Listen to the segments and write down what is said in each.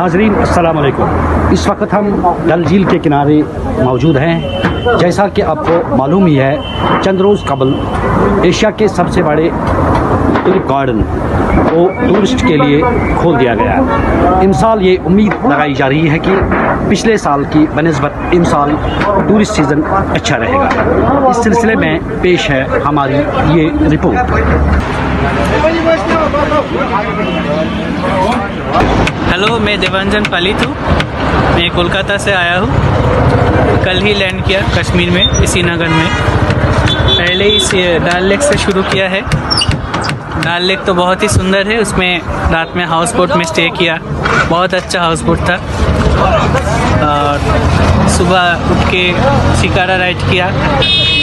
नाजरीन अस्सलाम वालेकुम। इस वक्त हम डल झील के किनारे मौजूद हैं। जैसा कि आपको मालूम ही है, चंद रोज़ कबल एशिया के सबसे बड़े टूलिप गार्डन को टूरिस्ट के लिए खोल दिया गया है। इस साल ये उम्मीद लगाई जा रही है कि पिछले साल की बनिस्बत इस साल टूरिस्ट सीज़न अच्छा रहेगा। इस सिलसिले में पेश है हमारी ये रिपोर्ट। हेलो, मैं देवांजन पालित हूँ। मैं कोलकाता से आया हूँ। कल ही लैंड किया कश्मीर में, इसी नगर में। पहले ही डल लेक से शुरू किया है। डल लेक तो बहुत ही सुंदर है। उसमें रात में हाउस बोट में स्टे किया, बहुत अच्छा हाउस बोट था। और सुबह उठ के शिकारा राइड किया।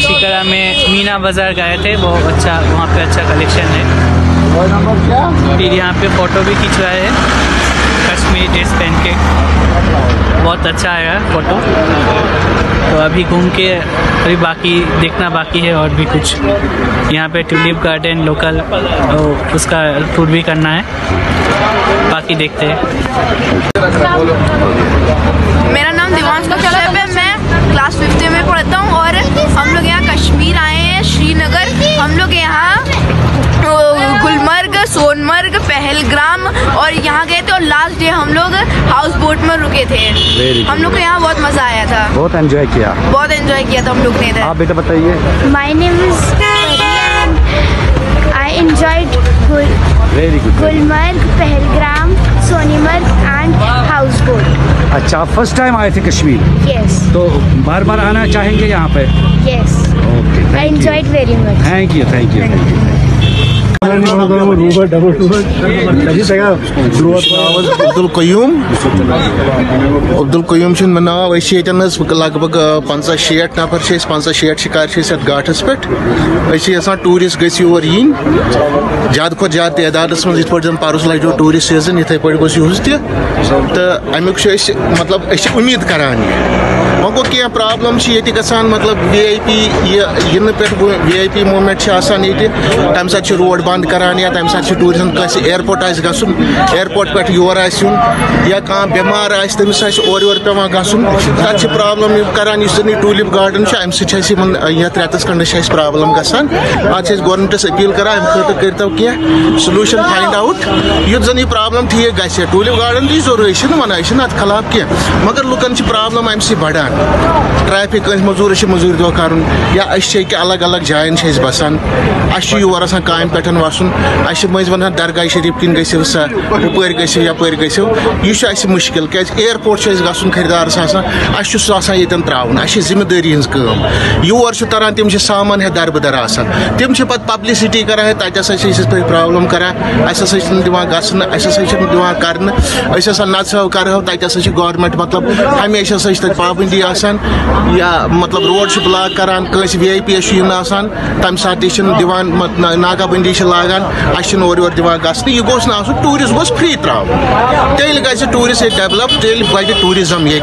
शिकारा में मीना बाज़ार गए थे, वो अच्छा, वहाँ पे अच्छा कलेक्शन है। फिर यहाँ पे फ़ोटो भी खिंचवाए हैं कश्मीरी ड्रेस पहन के, बहुत अच्छा आया फ़ोटो। तो अभी घूम के अभी बाकी देखना बाकी है और भी कुछ। यहाँ पे ट्यूलिप गार्डन लोकल, तो उसका टूर भी करना है, बाकी देखते हैं। मेरा नाम दिवांश कश्यप है। मैं क्लास 5th में पढ़ता हूँ और हम लोग यहाँ कश्मीर आए हैं, श्रीनगर। हम लोग यहाँ गुलमर्ग, सोनमर्ग, पहलगाम और यहाँ गए थे। और लास्ट डे हम लोग हाउस बोट में रुके थे। हम लोग को यहाँ बहुत मज़ा आया था, बहुत एंजॉय किया था हम लोग ने इधर। आप बेटा बताइए। My name is Maria and I enjoyed very good. Gulmarg, Pahalgam, Sonmarg and houseboat. अच्छा, फर्स्ट टाइम आए थे कश्मीर, Yes, तो बार बार आना चाहेंगे यहाँ पे? yes. Okay, I enjoyed very much. Thank you, thank you, thank you. Abdul Qayyum मे नाव। लगभग 50-60 नफर, 50-60 शिकार घाटस पे। टूरिस्ट गई योर yin ज्यादा खुद ज्यादा तादाद मज पे परस लगे टूरिस्ट सीजन, इथे पे गोस तो अमुक मतलब उम्मीद करान। वह गो क्या प्रॉब्लम गसान, मतलब VIP इन पे VIP मूवमेंट तम साथ रोड बंद करान, या तम साथ टूरिस्ट एयरपोर्ट गुन, एयरपोर्ट पे योर या कह बेमार तमिस और पे गुन, तक प्रॉब्लम करान। टूलिप गार्डन अम सत रेतस खंडस प्रॉब्लम गसान। आज गवर्नमेंटस अपील करान, अम खतर करो क्या सलूशन फाइंड आउट, युद्ध जन यह प्रॉब्लम ठीक ग। टूलिप गार्डन दी जरूरी वन अत खिलाफ क्या, मगर लुकन बढ़ान अम बढ़ान। ट्रैफिक मजूर मजूर दो कर, या अलग अलग जायन बसान। योर काम पे वसन, मज वन दरगाह शरीफ किन गो सा, यपर गो यपर गो, यह मुश्किल क्या एयरपोर्ट गुन खरीदारस ये त्रावन। जिम्मेदारी हज कम योर तरह, तम सामान है दरबदर आसान, तम पे पब्लिसिटी करान, तथा प्रॉब्लम करान। दिवान गसन, दिवान कर नत्सो करो, तथा गवर्नमेंट मतलब हमेशा पाबंदी आसान, या मतलब रोड ब्लॉक करान, कंस VIP आसान, तम सात दिवान नाकाबंदी लागान, और दिवान गसन। यह गोस ना टूरिस्ट गोस फ्री त्राव, तेल गि टूरिस्ट डेवलप, तेल बजे टूरिज्म ये।